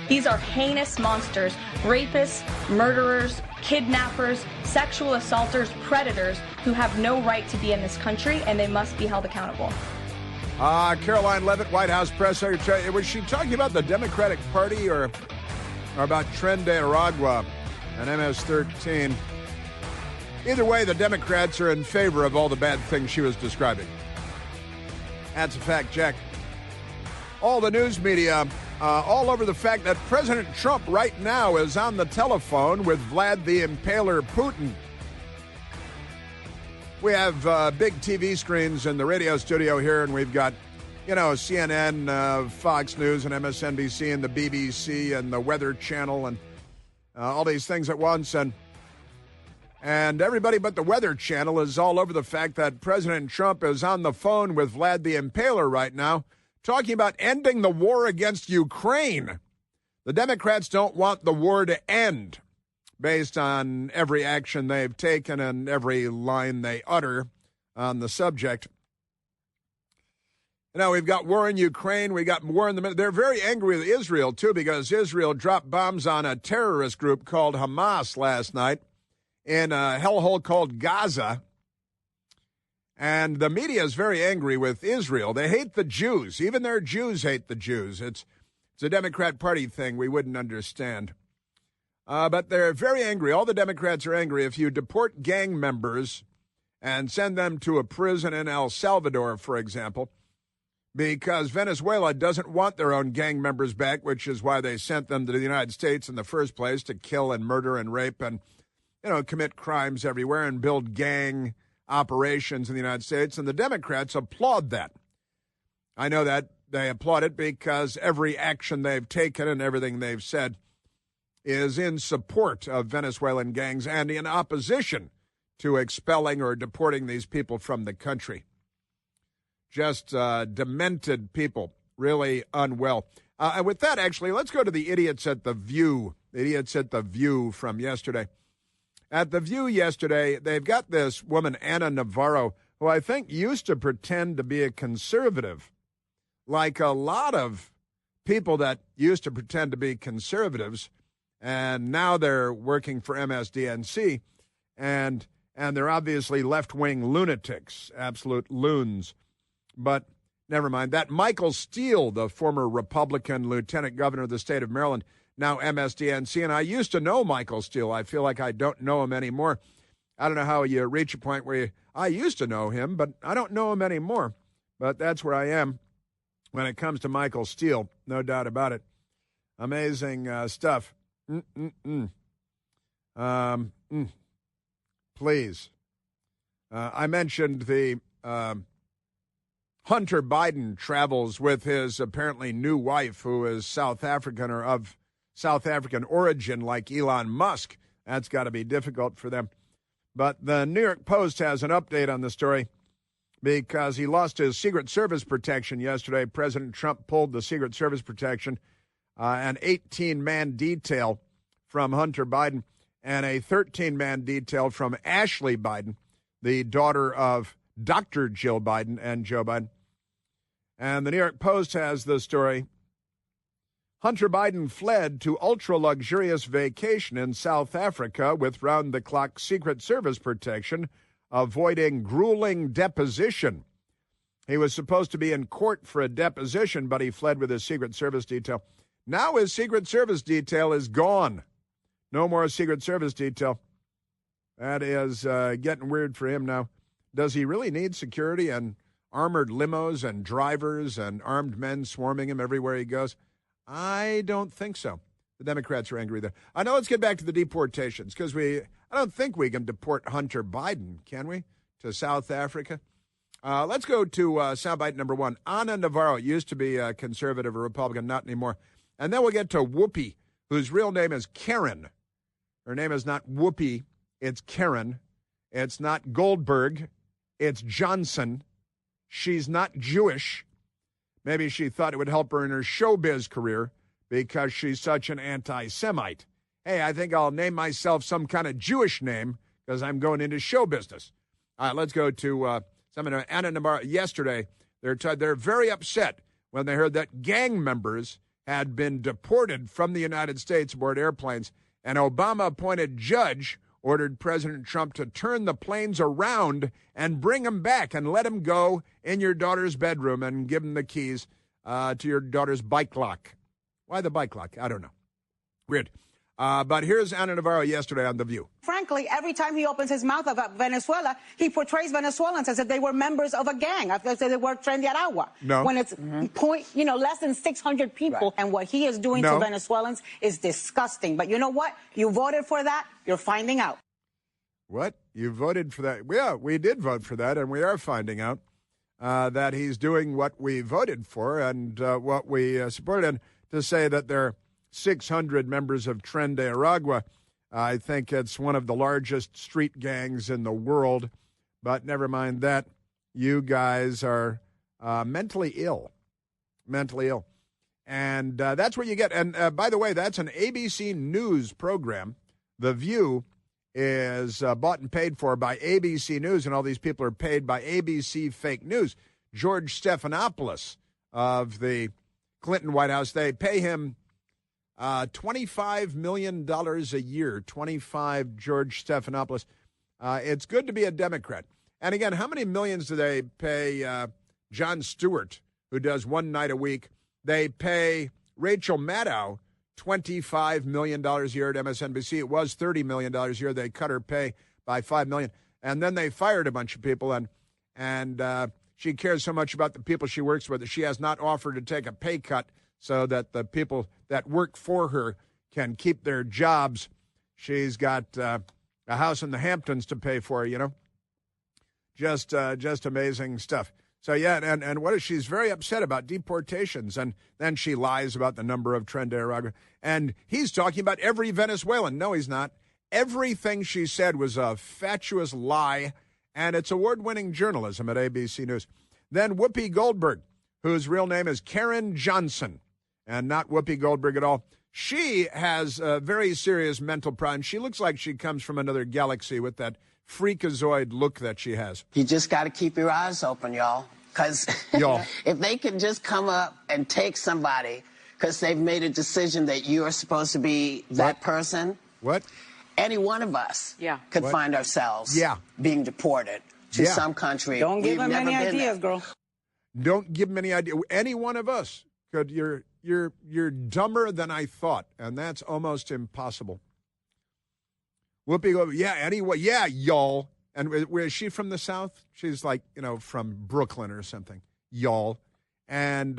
These are heinous monsters, rapists, murderers, kidnappers, sexual assaulters, predators who have no right to be in this country, and they must be held accountable. Karoline Leavitt, White House press secretary. Was she talking about the Democratic Party or about Tren de Aragua and MS-13? Either way, the Democrats are in favor of all the bad things she was describing. That's a fact check. All the news media all over the fact that President Trump right now is on the telephone with Vlad the Impaler Putin. We have big TV screens in the radio studio here, and we've got, CNN, Fox News, and MSNBC, and the BBC, and the Weather Channel, and all these things at once. And everybody but the Weather Channel is all over the fact that President Trump is on the phone with Vlad the Impaler right now, talking about ending the war against Ukraine. The Democrats don't want the war to end, based on every action they've taken and every line they utter on the subject. We've got war in Ukraine. We got war in the Middle. They're very angry with Israel, too, because Israel dropped bombs on a terrorist group called Hamas last night in a hellhole called Gaza. And the media is very angry with Israel. They hate the Jews. Even their Jews hate the Jews. It's a Democrat Party thing we wouldn't understand. But they're very angry. All the Democrats are angry if you deport gang members and send them to a prison in El Salvador, for example, because Venezuela doesn't want their own gang members back, which is why they sent them to the United States in the first place, to kill and murder and rape and, commit crimes everywhere and build gang operations in the United States. And the Democrats applaud that. I know that they applaud it because every action they've taken and everything they've said is in support of Venezuelan gangs and in opposition to expelling or deporting these people from the country. Just demented people, really unwell. And with that, actually, let's go to the idiots at The View. The idiots at The View from yesterday. At The View yesterday, they've got this woman, Ana Navarro, who I think used to pretend to be a conservative, like a lot of people that used to pretend to be conservatives. And now they're working for MSDNC, and they're obviously left-wing lunatics, absolute loons. But never mind. That Michael Steele, the former Republican lieutenant governor of the state of Maryland, now MSDNC, and I used to know Michael Steele. I feel like I don't know him anymore. I don't know how you reach a point where I used to know him, but I don't know him anymore. But that's where I am when it comes to Michael Steele, no doubt about it. Amazing stuff. Please. I mentioned the Hunter Biden travels with his apparently new wife, who is South African or of South African origin, like Elon Musk. That's got to be difficult for them. But the New York Post has an update on the story because he lost his Secret Service protection yesterday. President Trump pulled the Secret Service protection, an 18-man detail from Hunter Biden and a 13-man detail from Ashley Biden, the daughter of Dr. Jill Biden and Joe Biden. And the New York Post has the story. Hunter Biden fled to ultra-luxurious vacation in South Africa with round-the-clock Secret Service protection, avoiding grueling deposition. He was supposed to be in court for a deposition, but he fled with his Secret Service detail. Now his Secret Service detail is gone. No more Secret Service detail. That is getting weird for him now. Does he really need security and armored limos and drivers and armed men swarming him everywhere he goes? I don't think so. The Democrats are angry there. I know. Let's get back to the deportations because I don't think we can deport Hunter Biden, can we, to South Africa? Let's go to soundbite number one. Ana Navarro used to be a conservative or Republican, not anymore. And then we'll get to Whoopi, whose real name is Karen. Her name is not Whoopi, it's Karen. It's not Goldberg, it's Johnson. She's not Jewish. Maybe she thought it would help her in her showbiz career because she's such an anti-Semite. Hey, I think I'll name myself some kind of Jewish name because I'm going into show business. All right, let's go to Ana Navarro. Yesterday, they're very upset when they heard that gang members had been deported from the United States aboard airplanes. An Obama-appointed judge ordered President Trump to turn the planes around and bring them back and let them go in your daughter's bedroom and give them the keys to your daughter's bike lock. Why the bike lock? I don't know. Weird. But here's Ana Navarro yesterday on The View. Frankly, every time he opens his mouth about Venezuela, he portrays Venezuelans as if they were members of a gang, as if they were Tren de Aragua. No. When it's less than 600 people. Right. And what he is doing to Venezuelans is disgusting. But you know what? You voted for that. You're finding out. What? You voted for that? Yeah, we did vote for that, and we are finding out that he's doing what we voted for and what we supported. And to say that there are 600 members of Tren de Aragua, I think it's one of the largest street gangs in the world. But never mind that. You guys are mentally ill. Mentally ill. And that's what you get. And by the way, that's an ABC News program. The View is bought and paid for by ABC News, and all these people are paid by ABC Fake News. George Stephanopoulos of the Clinton White House, they pay him $25 million a year, 25 George Stephanopoulos. It's good to be a Democrat. And again, how many millions do they pay Jon Stewart, who does one night a week? They pay Rachel Maddow $25 million a year at MSNBC. It was $30 million a year. They cut her pay by $5 million. And then they fired a bunch of people, and she cares so much about the people she works with that she has not offered to take a pay cut so that the people that work for her can keep their jobs. She's got a house in the Hamptons to pay for, you know. Just amazing stuff. So, yeah, and what is she's very upset about deportations, and then she lies about the number of Tren de Aragua. And he's talking about every Venezuelan. No, he's not. Everything she said was a fatuous lie, and it's award-winning journalism at ABC News. Then Whoopi Goldberg, whose real name is Karen Johnson, and not Whoopi Goldberg at all. She has a very serious mental problem. She looks like she comes from another galaxy with that freakazoid look that she has. You just got to keep your eyes open, y'all. Because if they can just come up and take somebody because they've made a decision that you are supposed to be that person. What? Any one of us could find ourselves being deported to some country. Don't give them any ideas, girl. Don't give them any idea. Any one of us could. You're dumber than I thought, and that's almost impossible. Whoopi Goldberg, anyway, y'all. And where is she from the South? She's like, from Brooklyn or something, y'all. And,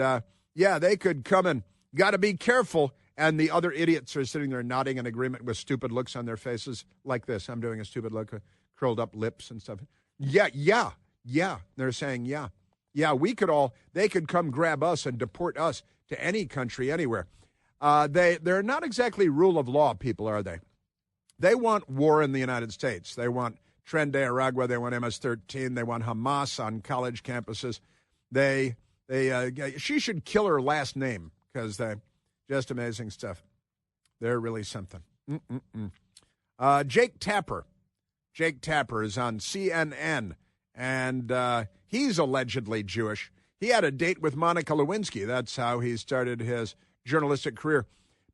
they could come and got to be careful. And the other idiots are sitting there nodding in agreement with stupid looks on their faces like this. I'm doing a stupid look, curled up lips and stuff. Yeah. They're saying, they could come grab us and deport us to any country, anywhere. They're not exactly rule of law people, are they? They want war in the United States. They want Tren de Aragua, they want MS-13, they want Hamas on college campuses. She should kill her last name because they just amazing stuff. They're really something. Jake Tapper is on CNN, and he's allegedly Jewish. He had a date with Monica Lewinsky. That's how he started his journalistic career.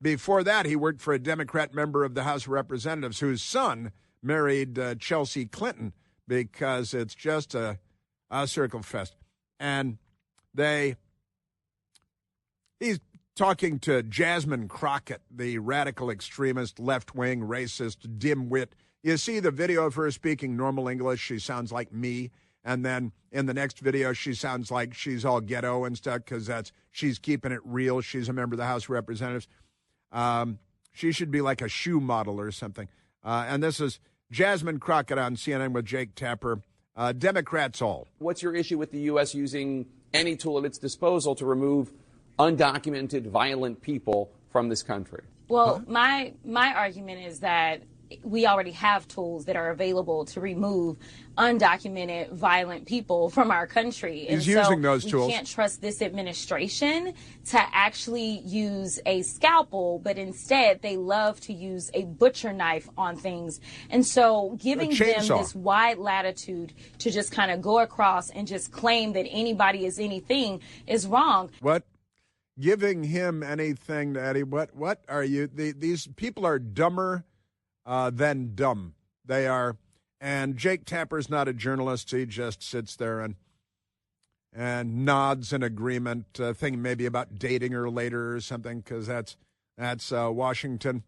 Before that, he worked for a Democrat member of the House of Representatives whose son married Chelsea Clinton because it's just a circle fest. And he's talking to Jasmine Crockett, the radical extremist, left-wing, racist, dimwit. You see the video of her speaking normal English. She sounds like me. And then in the next video, she sounds like she's all ghetto and stuff because she's keeping it real. She's a member of the House of Representatives. She should be like a shoe model or something. And this is Jasmine Crockett on CNN with Jake Tapper. Democrats all. What's your issue with the U.S. using any tool at its disposal to remove undocumented, violent people from this country? Well, my argument is that we already have tools that are available to remove undocumented, violent people from our country. He's using those tools. We can't trust this administration to actually use a scalpel, but instead they love to use a butcher knife on things. And so giving them this wide latitude to just kind of go across and just claim that anybody is anything is wrong. What? giving him anything, Eddie. What are you? These people are dumber than dumb. They are. And Jake Tapper's not a journalist. He just sits there and nods in agreement, thinking maybe about dating her later or something, because that's Washington.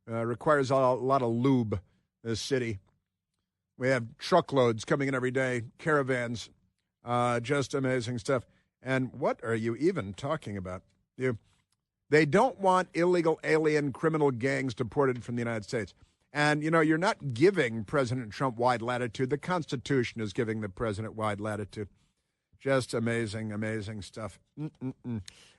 Requires a lot of lube, this city. We have truckloads coming in every day, caravans, just amazing stuff. And what are you even talking about? They don't want illegal alien criminal gangs deported from the United States. And, you're not giving President Trump wide latitude. The Constitution is giving the president wide latitude. Just amazing, amazing stuff.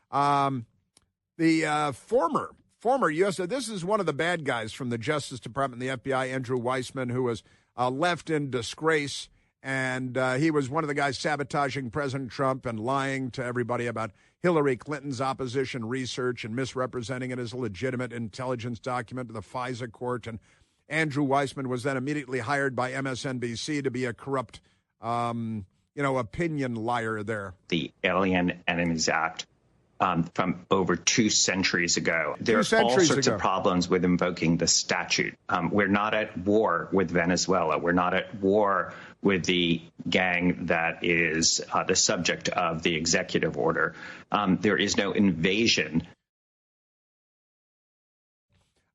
The former U.S. This is one of the bad guys from the Justice Department and the FBI, Andrew Weissman, who was left in disgrace. And he was one of the guys sabotaging President Trump and lying to everybody about Hillary Clinton's opposition research and misrepresenting it as a legitimate intelligence document to the FISA court. And Andrew Weissman was then immediately hired by MSNBC to be a corrupt, opinion liar there. The Alien Enemies Act from over 2 centuries ago. There are all sorts of problems with invoking the statute. We're not at war with Venezuela. We're not at war with the gang that is the subject of the executive order. There is no invasion.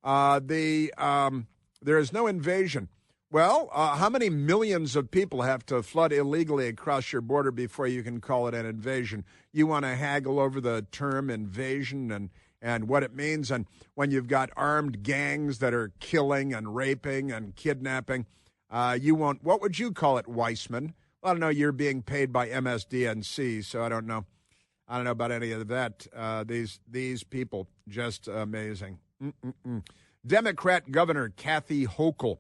There is no invasion. Well, how many millions of people have to flood illegally across your border before you can call it an invasion? You want to haggle over the term invasion and what it means. And when you've got armed gangs that are killing and raping and kidnapping, you won't. What would you call it, Weissman? Well, I don't know. You're being paid by MSDNC, so I don't know. I don't know about any of that. These people, just amazing. Democrat Governor Kathy Hochul.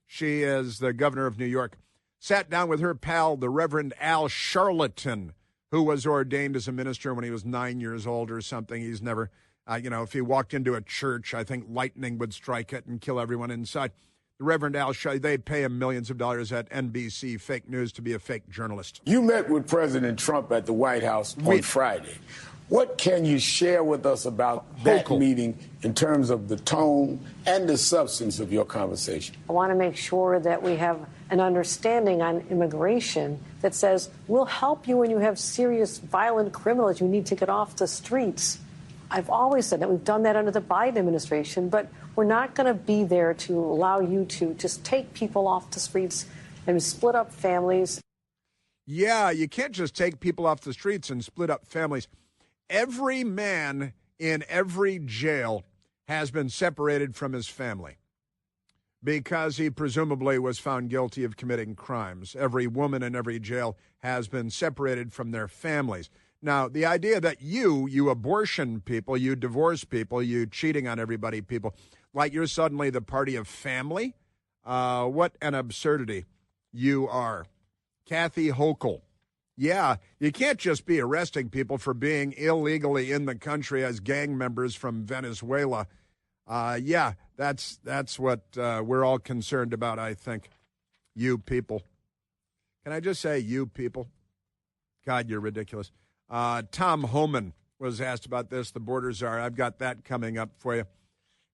She is the governor of New York. Sat down with her pal, the Reverend Al Sharpton, who was ordained as a minister when he was 9 years old or something. He's never, if he walked into a church, I think lightning would strike it and kill everyone inside. The Reverend Al Sharpton, they pay him millions of dollars at NBC Fake News to be a fake journalist. You met with President Trump at the White House on Friday. What can you share with us about that meeting in terms of the tone and the substance of your conversation? I want to make sure that we have an understanding on immigration that says we'll help you when you have serious violent criminals you need to get off the streets. I've always said that. We've done that under the Biden administration, but we're not going to be there to allow you to just take people off the streets and split up families. Yeah, you can't just take people off the streets and split up families. Every man in every jail has been separated from his family because he presumably was found guilty of committing crimes. Every woman in every jail has been separated from their families. Now, the idea that you abortion people, you divorce people, you cheating on everybody people, like you're suddenly the party of family, what an absurdity you are. Kathy Hochul. Yeah, you can't just be arresting people for being illegally in the country as gang members from Venezuela. That's what we're all concerned about, I think. You people. Can I just say you people? God, you're ridiculous. Tom Homan was asked about this, the border czar. I've got that coming up for you.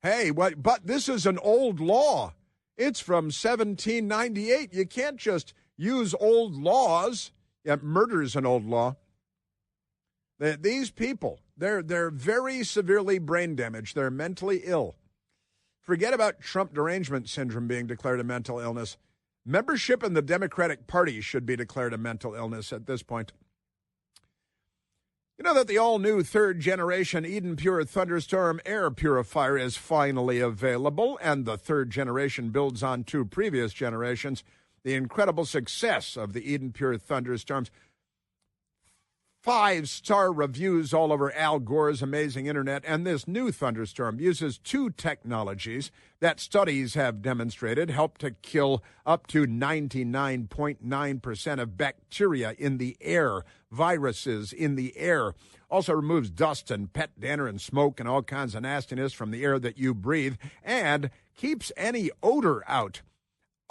Hey, but this is an old law. It's from 1798. You can't just use old laws. Yeah, murder is an old law. These people, they're very severely brain damaged. They're mentally ill. Forget about Trump derangement syndrome being declared a mental illness. Membership in the Democratic Party should be declared a mental illness at this point. You know that the all-new third-generation Eden Pure Thunderstorm air purifier is finally available, and the third generation builds on 2 previous generations. The incredible success of the Eden Pure Thunderstorms. 5-star reviews all over Al Gore's amazing internet, and this new thunderstorm uses 2 technologies that studies have demonstrated help to kill up to 99.9% of bacteria in the air, viruses in the air. Also removes dust and pet dander and smoke and all kinds of nastiness from the air that you breathe, and keeps any odor out.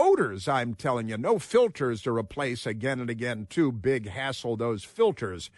Odors, I'm telling you, no filters to replace again and again. Too big hassle, those filters.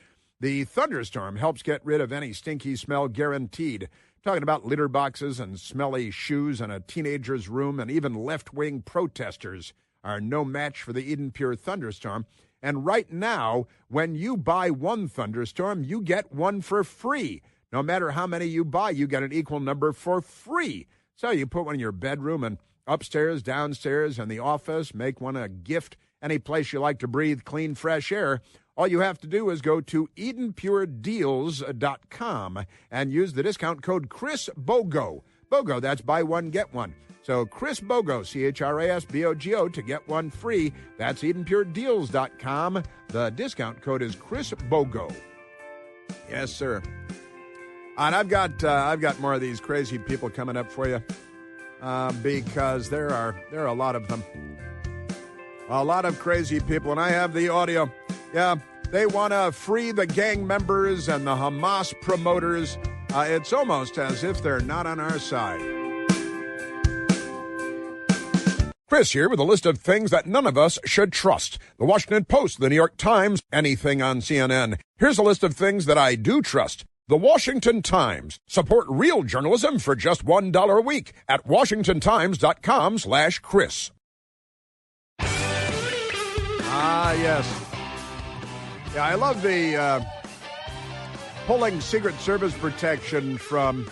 The thunderstorm helps get rid of any stinky smell guaranteed. Talking about litter boxes and smelly shoes in a teenager's room, and even left-wing protesters are no match for the Eden Pure Thunderstorm. And right now, when you buy one Thunderstorm, you get one for free. No matter how many you buy, you get an equal number for free. So you put one in your bedroom and upstairs, downstairs, and the office. Make one a gift. Any place you like to breathe clean, fresh air. All you have to do is go to EdenPureDeals.com and use the discount code ChrisBogo. Bogo, that's buy one, get one. So Chris Bogo, ChrisBogo, to get one free. That's EdenPureDeals.com. The discount code is ChrisBogo. Yes, sir. And I've got more of these crazy people coming up for you because there are a lot of them. A lot of crazy people, and I have the audio. Yeah, they want to free the gang members and the Hamas promoters. It's almost as if they're not on our side. Chris here with a list of things that none of us should trust. The Washington Post, the New York Times, anything on CNN. Here's a list of things that I do trust. The Washington Times. Support real journalism for just $1 a week at WashingtonTimes.com/Chris. Ah, yes. Yeah, I love the pulling Secret Service protection from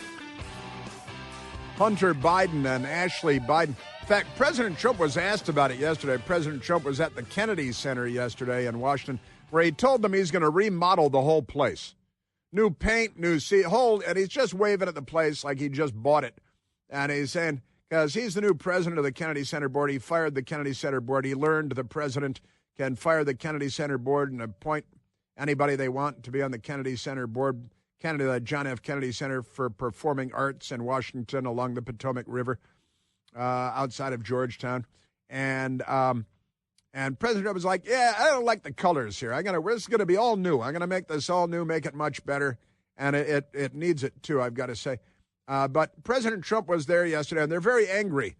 Hunter Biden and Ashley Biden. In fact, President Trump was asked about it yesterday. President Trump was at the Kennedy Center yesterday in Washington, where he told them he's going to remodel the whole place. New paint, new and he's just waving at the place like he just bought it. And he's saying, because he's the new president of the Kennedy Center Board, he fired the Kennedy Center Board. He learned the president can fire the Kennedy Center Board and appoint anybody they want to be on the Kennedy Center Board. The John F. Kennedy Center for Performing Arts in Washington along the Potomac River outside of Georgetown. And President Trump was like, yeah, I don't like the colors here. This is going to be all new. I'm going to make this all new, make it much better. And it needs it, too, I've got to say. But President Trump was there yesterday, and they're very angry.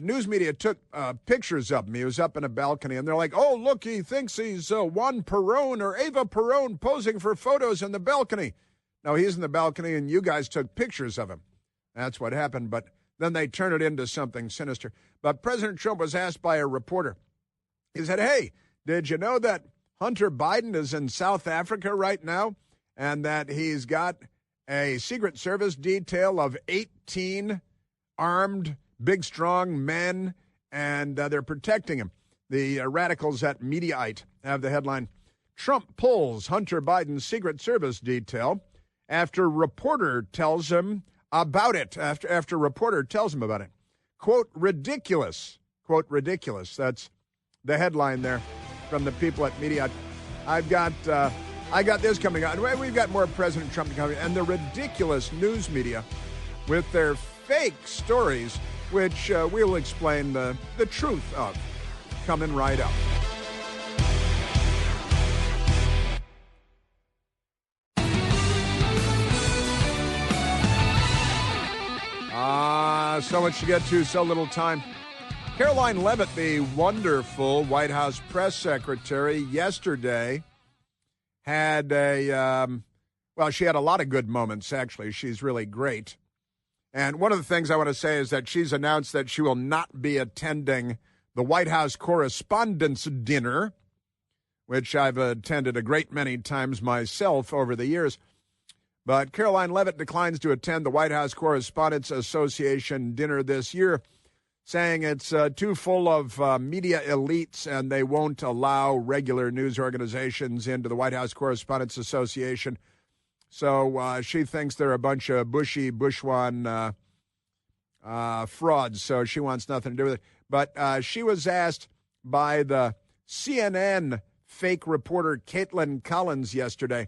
News media took pictures of him. He was up in a balcony, and they're like, oh, look, he thinks he's Juan Perón or Eva Perón posing for photos in the balcony. No, he's in the balcony, and you guys took pictures of him. That's what happened, but then they turn it into something sinister. But President Trump was asked by a reporter. He said, hey, did you know that Hunter Biden is in South Africa right now and that he's got a Secret Service detail of 18 armed, big, strong men, and they're protecting him? The radicals at Mediaite have the headline, Trump pulls Hunter Biden's Secret Service detail after reporter tells him about it. After reporter tells him about it. Quote, ridiculous. Quote, ridiculous. That's the headline there from the people at Mediaite. I got this coming out. We've got more President Trump coming, and the ridiculous news media with their fake stories, which we'll explain the truth of coming right up. So much to get to, so little time. Karoline Leavitt, the wonderful White House press secretary, yesterday had she had a lot of good moments, actually. She's really great. And one of the things I want to say is that she's announced that she will not be attending the White House Correspondents' Dinner, which I've attended a great many times myself over the years. But Karoline Leavitt declines to attend the White House Correspondents Association dinner this year, saying it's too full of media elites and they won't allow regular news organizations into the White House Correspondents Association. So she thinks they're a bunch of bourgeois frauds, so she wants nothing to do with it. But she was asked by the CNN fake reporter Caitlin Collins yesterday,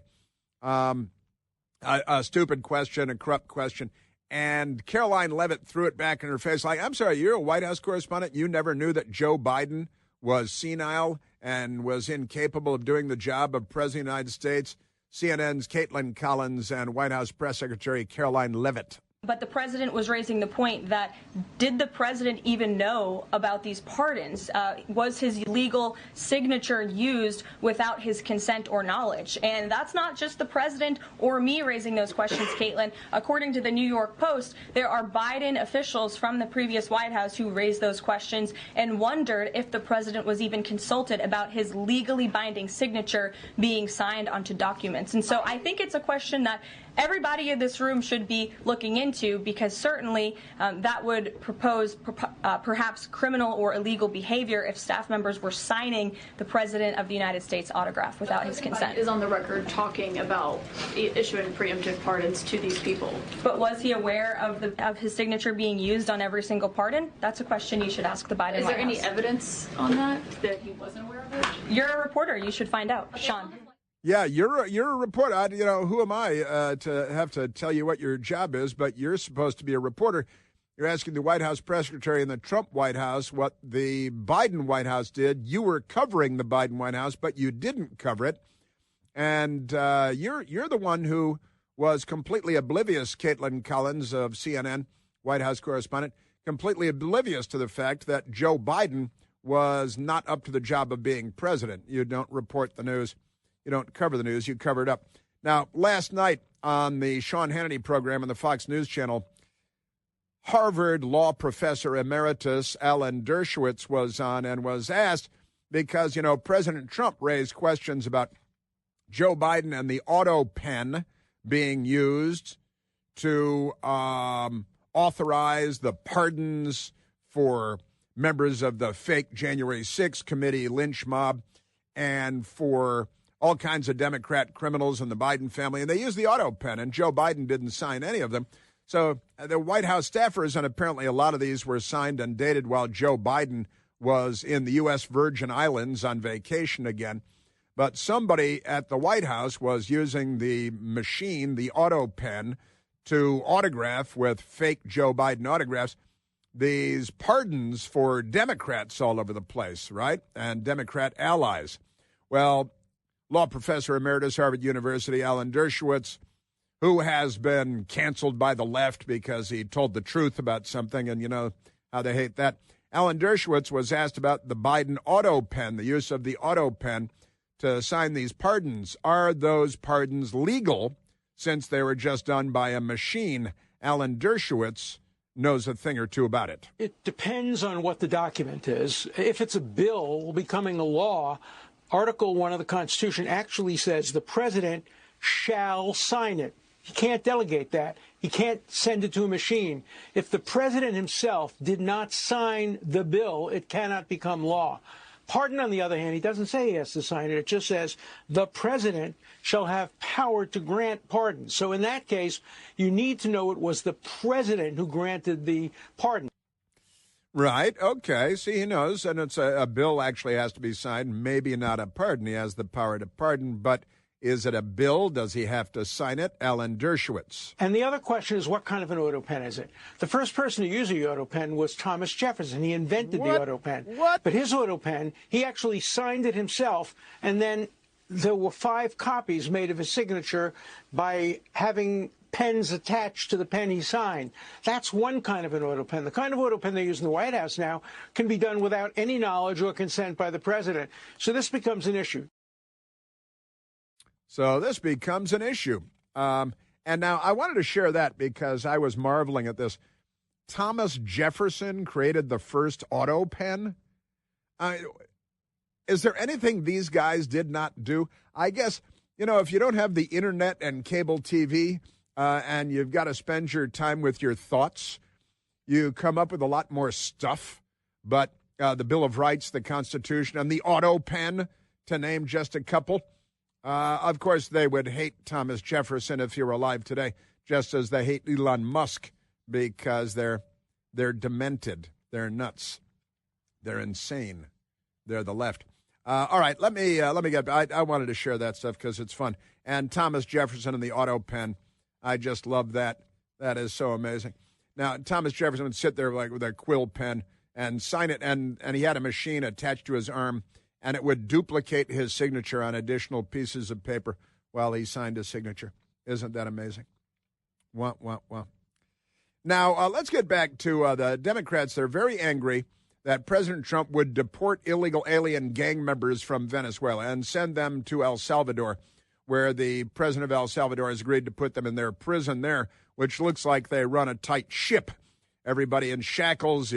a stupid question, a corrupt question. And Karoline Leavitt threw it back in her face like, I'm sorry, you're a White House correspondent? You never knew that Joe Biden was senile and was incapable of doing the job of President of the United States? CNN's Caitlin Collins and White House Press Secretary Karoline Leavitt But the president was raising the point that did the president even know about these pardons? Was his legal signature used without his consent or knowledge? And that's not just the president or me raising those questions, Caitlin. According to the New York Post, there are Biden officials from the previous White House who raised those questions and wondered if the president was even consulted about his legally binding signature being signed onto documents. And so I think it's a question that everybody in this room should be looking into, because certainly that would propose perhaps criminal or illegal behavior if staff members were signing the President of the United States autograph without his consent. Is on the record talking about issuing preemptive pardons to these people. But was he aware of his signature being used on every single pardon? That's a question you should ask the Biden Is there White any House. Evidence on that he wasn't aware of it? You're a reporter. You should find out. Okay. Sean. Yeah, you're a reporter. Who am I to have to tell you what your job is? But you're supposed to be a reporter. You're asking the White House press secretary in the Trump White House what the Biden White House did. You were covering the Biden White House, but you didn't cover it. And you're the one who was completely oblivious, Caitlin Collins of CNN, White House correspondent, completely oblivious to the fact that Joe Biden was not up to the job of being president. You don't report the news. You don't cover the news, you cover it up. Now, last night on the Sean Hannity program on the Fox News Channel, Harvard law professor emeritus Alan Dershowitz was on and was asked because, President Trump raised questions about Joe Biden and the auto pen being used to authorize the pardons for members of the fake January 6th committee lynch mob and for all kinds of Democrat criminals in the Biden family, and they used the auto pen, and Joe Biden didn't sign any of them. So the White House staffers, and apparently a lot of these were signed and dated while Joe Biden was in the U.S. Virgin Islands on vacation again. But somebody at the White House was using the machine, the auto pen, to autograph with fake Joe Biden autographs these pardons for Democrats all over the place, right? And Democrat allies. Well, law professor emeritus, Harvard University, Alan Dershowitz, who has been canceled by the left because he told the truth about something, and you know how they hate that. Alan Dershowitz was asked about the Biden auto pen, the use of the auto pen to sign these pardons. Are those pardons legal since they were just done by a machine? Alan Dershowitz knows a thing or two about it. It depends on what the document is. If it's a bill becoming a law, Article 1 of the Constitution actually says the president shall sign it. He can't delegate that. He can't send it to a machine. If the president himself did not sign the bill, it cannot become law. Pardon, on the other hand, he doesn't say he has to sign it. It just says the president shall have power to grant pardons. So in that case, you need to know it was the president who granted the pardon. Right. Okay. See, he knows. And it's a bill actually has to be signed. Maybe not a pardon. He has the power to pardon. But is it a bill? Does he have to sign it? Alan Dershowitz. And the other question is, what kind of an auto pen is it? The first person to use the auto pen was Thomas Jefferson. He invented the auto pen. What? But his auto pen, he actually signed it himself. And then there were 5 copies made of his signature by having pens attached to the pen he signed. That's one kind of an auto pen. The kind of auto pen they use in the White House now can be done without any knowledge or consent by the president. So this becomes an issue. And now I wanted to share that because I was marveling at this. Thomas Jefferson created the first auto pen. Is there anything these guys did not do? I guess, if you don't have the internet and cable TV and you've got to spend your time with your thoughts, you come up with a lot more stuff. But the Bill of Rights, the Constitution, and the auto pen, to name just a couple. Of course, they would hate Thomas Jefferson if he were alive today, just as they hate Elon Musk because they're demented, they're nuts, they're insane, they're the left. All right, let me get. I wanted to share that stuff because it's fun. And Thomas Jefferson and the auto pen, I just love that. That is so amazing. Now, Thomas Jefferson would sit there with a quill pen and sign it, and he had a machine attached to his arm. And it would duplicate his signature on additional pieces of paper while he signed his signature. Isn't that amazing? Wow. Now, let's get back to the Democrats. They're very angry that President Trump would deport illegal alien gang members from Venezuela and send them to El Salvador, where the president of El Salvador has agreed to put them in their prison there, which looks like they run a tight ship. Everybody in shackles.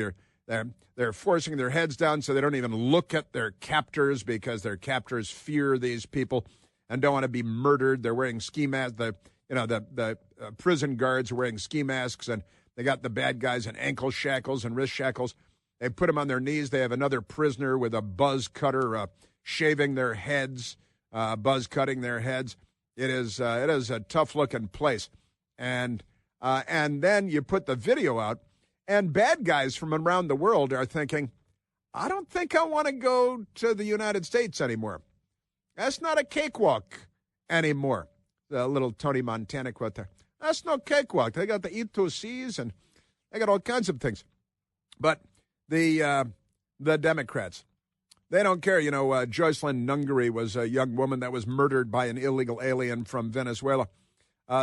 They're forcing their heads down so they don't even look at their captors because their captors fear these people and don't want to be murdered. They're wearing ski masks. The prison guards are wearing ski masks, and they got the bad guys in ankle shackles and wrist shackles. They put them on their knees. They have another prisoner with a buzz cutter shaving their heads, buzz cutting their heads. It is a tough-looking place. And then you put the video out, and bad guys from around the world are thinking, I don't think I want to go to the United States anymore. That's not a cakewalk anymore. The little Tony Montana quote there. That's no cakewalk. They got the E2Cs, and they got all kinds of things. But the Democrats, they don't care. You know, Joycelyn Nungary was a young woman that was murdered by an illegal alien from Venezuela.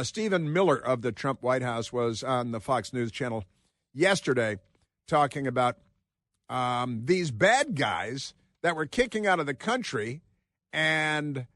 Stephen Miller of the Trump White House was on the Fox News channel yesterday talking about these bad guys that were kicking out of the country, and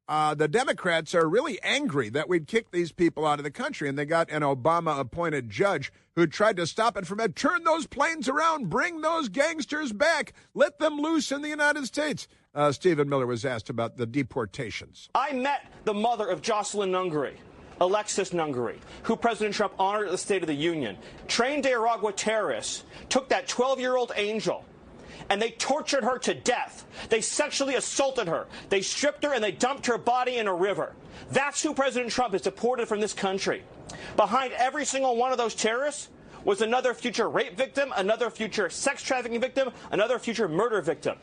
the Democrats are really angry that we'd kick these people out of the country, and they got an Obama-appointed judge who tried to stop it from it. Turn those planes around, bring those gangsters back, let them loose in the United States. Stephen Miller was asked about the deportations. I met the mother of Jocelyn Nungary, Alexis Nungary, who President Trump honored at the State of the Union. Trained Nicaragua terrorists took that 12-year-old angel and they tortured her to death. They sexually assaulted her. They stripped her and they dumped her body in a river. That's who President Trump has deported from this country. Behind every single one of those terrorists was another future rape victim, another future sex trafficking victim, another future murder victim.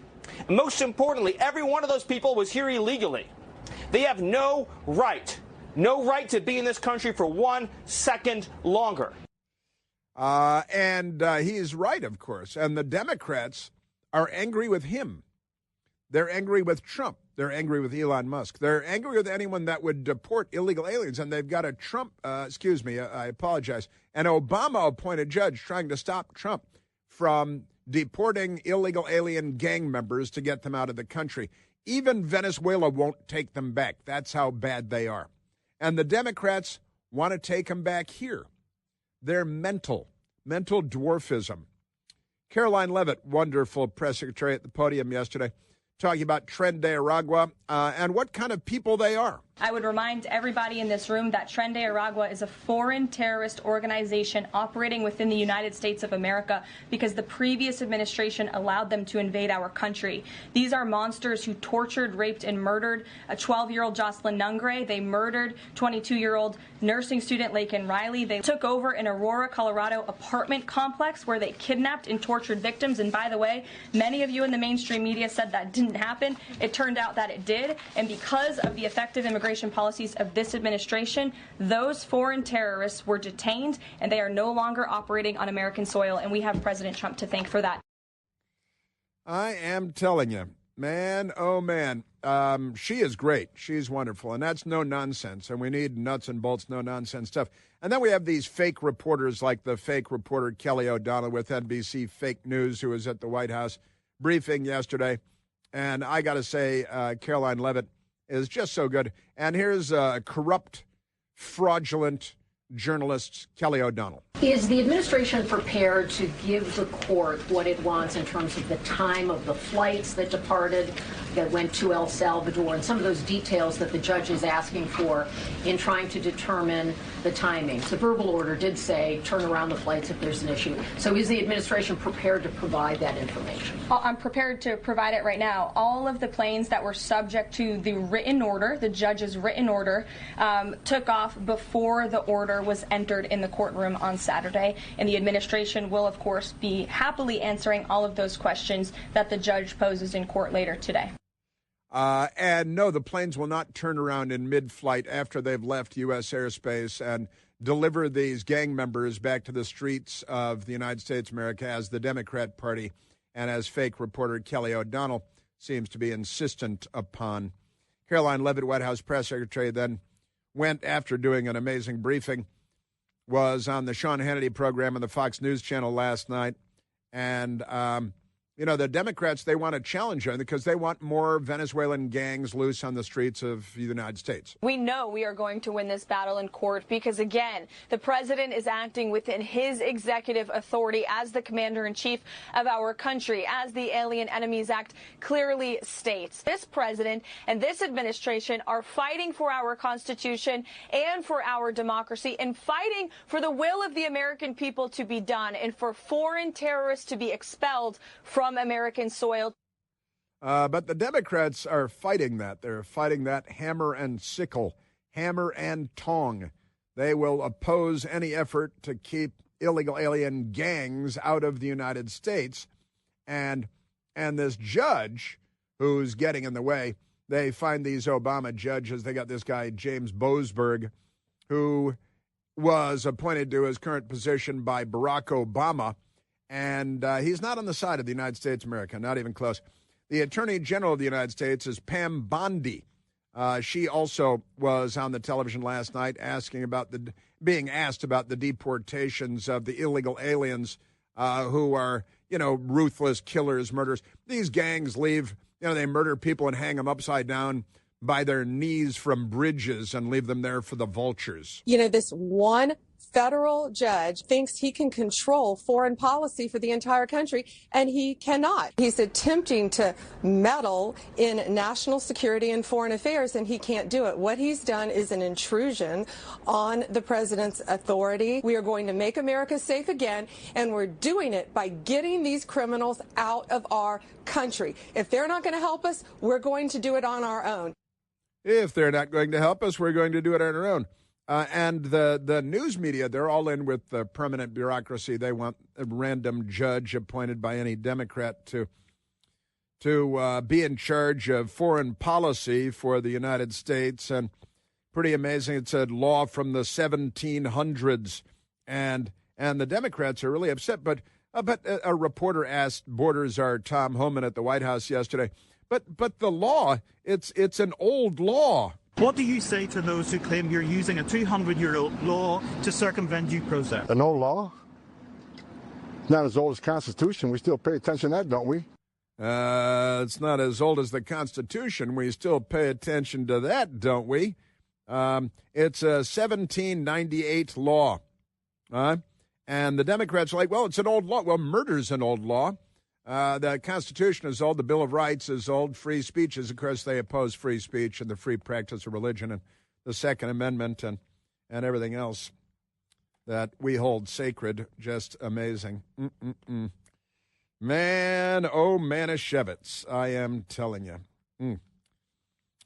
And most importantly, every one of those people was here illegally. They have no right to be in this country for 1 second longer. And he's right, of course. And the Democrats are angry with him. They're angry with Trump. They're angry with Elon Musk. They're angry with anyone that would deport illegal aliens. And they've got a I apologize, an Obama-appointed judge trying to stop Trump from deporting illegal alien gang members to get them out of the country. Even Venezuela won't take them back. That's how bad they are. And the Democrats want to take them back here. They're mental dwarfism. Karoline Leavitt, wonderful press secretary at the podium yesterday, talking about Tren de Aragua and what kind of people they are. I would remind everybody in this room that Tren de Aragua is a foreign terrorist organization operating within the United States of America because the previous administration allowed them to invade our country. These are monsters who tortured, raped, and murdered a 12-year-old Jocelyn Nungary. They murdered 22-year-old nursing student Laken Riley. They took over an Aurora, Colorado apartment complex where they kidnapped and tortured victims. And by the way, many of you in the mainstream media said that didn't happen. It turned out that it did. And because of the effective immigration policies of this administration, those foreign terrorists were detained and they are no longer operating on American soil, and we have President Trump to thank for that. I am telling you, man, oh man, she is great. She's wonderful, and that's no nonsense, and we need nuts and bolts, no nonsense stuff. And then we have these fake reporters like the fake reporter Kelly O'Donnell with NBC Fake News, who was at the White House briefing yesterday. And I got to say, Karoline Leavitt is just so good. And here's corrupt, fraudulent journalist Kelly O'Donnell. Is the administration prepared to give the court what it wants in terms of the time of the flights that departed, that went to El Salvador, and some of those details that the judge is asking for in trying to determine the timings? The verbal order did say turn around the flights if there's an issue. So is the administration prepared to provide that information? I'm prepared to provide it right now. All of the planes that were subject to the written order, the judge's written order, took off before the order was entered in the courtroom on Saturday, and the administration will, of course, be happily answering all of those questions that the judge poses in court later today. And no, the planes will not turn around in mid-flight after they've left U.S. airspace and deliver these gang members back to the streets of the United States of America, as the Democrat Party and as fake reporter Kelly O'Donnell seems to be insistent upon. Karoline Leavitt, White House press secretary, then went, after doing an amazing briefing, was on the Sean Hannity program on the Fox News Channel last night. And, the Democrats, they want to challenge her because they want more Venezuelan gangs loose on the streets of the United States. We know we are going to win this battle in court because, again, the president is acting within his executive authority as the commander-in-chief of our country, as the Alien Enemies Act clearly states. This president and this administration are fighting for our Constitution and for our democracy and fighting for the will of the American people to be done and for foreign terrorists to be expelled from American soil. But the Democrats are fighting that. They're fighting that hammer and sickle, hammer and tong. They will oppose any effort to keep illegal alien gangs out of the United States. And this judge who's getting in the way, they find these Obama judges. They got this guy, James Boasberg, who was appointed to his current position by Barack Obama. And he's not on the side of the United States of America, not even close. The Attorney General of the United States is Pam Bondi. She also was on the television last night being asked about the deportations of the illegal aliens who are, ruthless killers, murderers. These gangs leave, they murder people and hang them upside down by their knees from bridges and leave them there for the vultures. This one federal judge thinks he can control foreign policy for the entire country, and he cannot. He's attempting to meddle in national security and foreign affairs, and he can't do it. What he's done is an intrusion on the president's authority. We are going to make America safe again, and we're doing it by getting these criminals out of our country. If they're not going to help us, we're going to do it on our own. If they're not going to help us, we're going to do it on our own. And the news media, they're all in with the permanent bureaucracy. They want a random judge appointed by any Democrat to be in charge of foreign policy for the United States. And pretty amazing. It's a law from the 1700s. And the Democrats are really upset. But a reporter asked Border Czar Tom Homan at the White House yesterday, but the law, it's an old law. What do you say to those who claim you're using a 200-year-old law to circumvent due process? An old law? Not as old as the Constitution. We still pay attention to that, don't we? It's not as old as the Constitution. We still pay attention to that, don't we? It's a 1798 law. And the Democrats are like, well, it's an old law. Well, murder's an old law. The Constitution is old. The Bill of Rights is old. Free speech is, of course, they oppose free speech and the free practice of religion and the Second Amendment and everything else that we hold sacred. Just amazing. Man, oh, Manischewitz, I am telling you.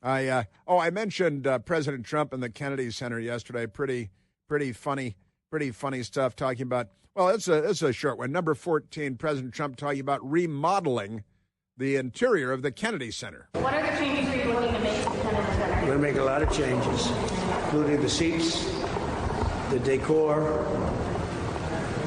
I mentioned President Trump and the Kennedy Center yesterday. Pretty funny stuff talking about. Well, it's a short one. Number 14, President Trump talking about remodeling the interior of the Kennedy Center. What are the changes you're looking to make to the Kennedy Center? We're going to make a lot of changes, including the seats, the decor,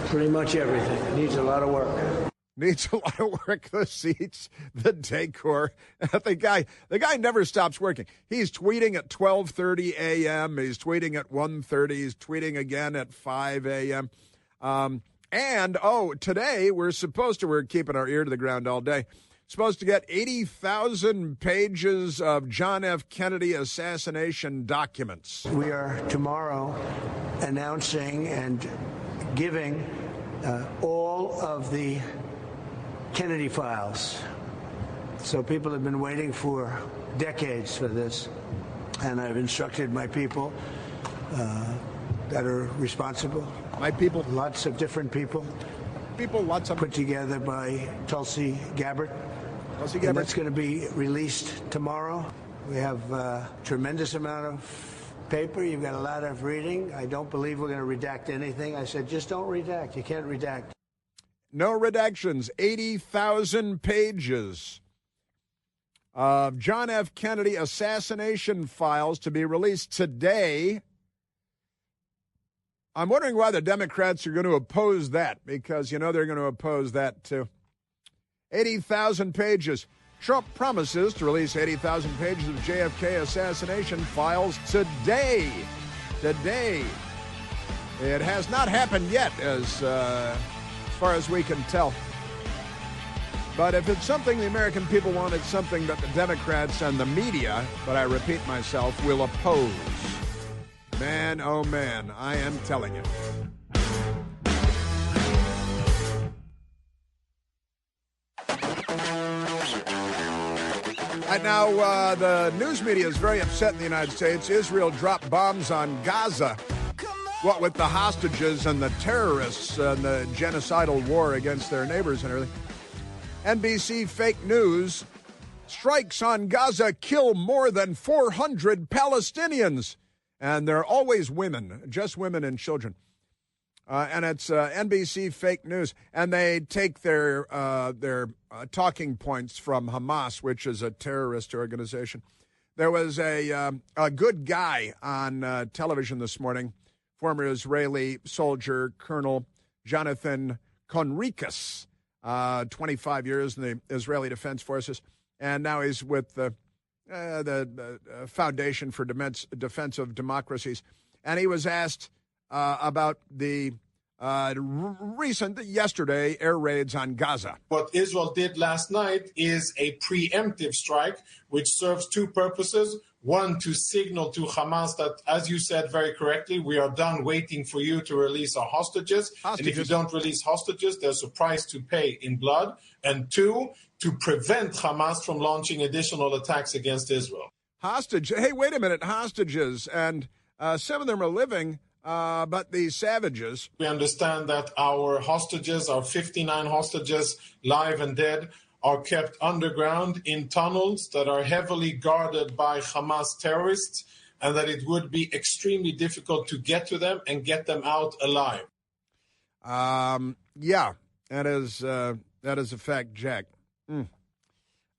pretty much everything. It needs a lot of work. Needs a lot of work, the seats, the decor. The guy never stops working. He's tweeting at 12:30 a.m. He's tweeting at 1:30. He's tweeting again at 5 a.m. Today we're keeping our ear to the ground all day. Supposed to get 80,000 pages of John F. Kennedy assassination documents. We are tomorrow announcing and giving all of the Kennedy files. So people have been waiting for decades for this, and I've instructed my people that are responsible. My people? Lots of different people. Lots of... Put together by Tulsi Gabbard. And that's going to be released tomorrow. We have a tremendous amount of paper. You've got a lot of reading. I don't believe we're going to redact anything. I said, just don't redact. You can't redact. No redactions. 80,000 pages of John F. Kennedy assassination files to be released today. I'm wondering why the Democrats are going to oppose that, because, they're going to oppose that too. 80,000 pages. Trump promises to release 80,000 pages of JFK assassination files today. It has not happened yet, as far as we can tell. But if it's something the American people want, it's something that the Democrats and the media, but I repeat myself, will oppose. Man, oh man, I am telling you. Right now, the news media is very upset in the United States. Israel dropped bombs on Gaza. What with the hostages and the terrorists and the genocidal war against their neighbors and everything. NBC fake news. Strikes on Gaza kill more than 400 Palestinians. And they're always women, just women and children. And it's NBC fake news. And they take their talking points from Hamas, which is a terrorist organization. There was a good guy on television this morning, former Israeli soldier, Colonel Jonathan Conricus, 25 years in the Israeli Defense Forces, and now he's with the Foundation for Defense of Democracies. And he was asked about the yesterday air raids on Gaza. What Israel did last night is a preemptive strike, which serves two purposes. One, to signal to Hamas that, as you said very correctly, we are done waiting for you to release our hostages. And if you don't release hostages, there's a price to pay in blood. And two, to prevent Hamas from launching additional attacks against Israel. Hey, wait a minute, hostages. And some of them are living, but these savages. We understand that our hostages, our 59 hostages, live and dead, are kept underground in tunnels that are heavily guarded by Hamas terrorists, and that it would be extremely difficult to get to them and get them out alive. Yeah, that is a fact, Jack.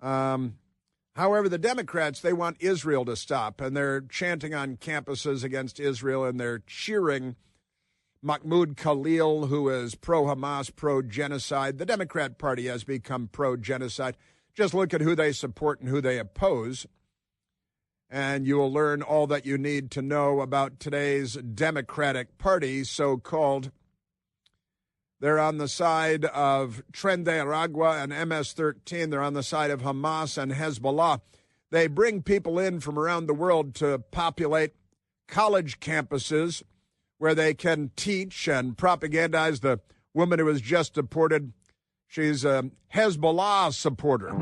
However, the Democrats, they want Israel to stop, and they're chanting on campuses against Israel, and they're cheering Mahmoud Khalil, who is pro-Hamas, pro-genocide. The Democrat Party has become pro-genocide. Just look at who they support and who they oppose, and you will learn all that you need to know about today's Democratic Party, so-called. They're on the side of Tren de Aragua and MS-13. They're on the side of Hamas and Hezbollah. They bring people in from around the world to populate college campuses where they can teach and propagandize. The woman who was just deported, she's a Hezbollah supporter.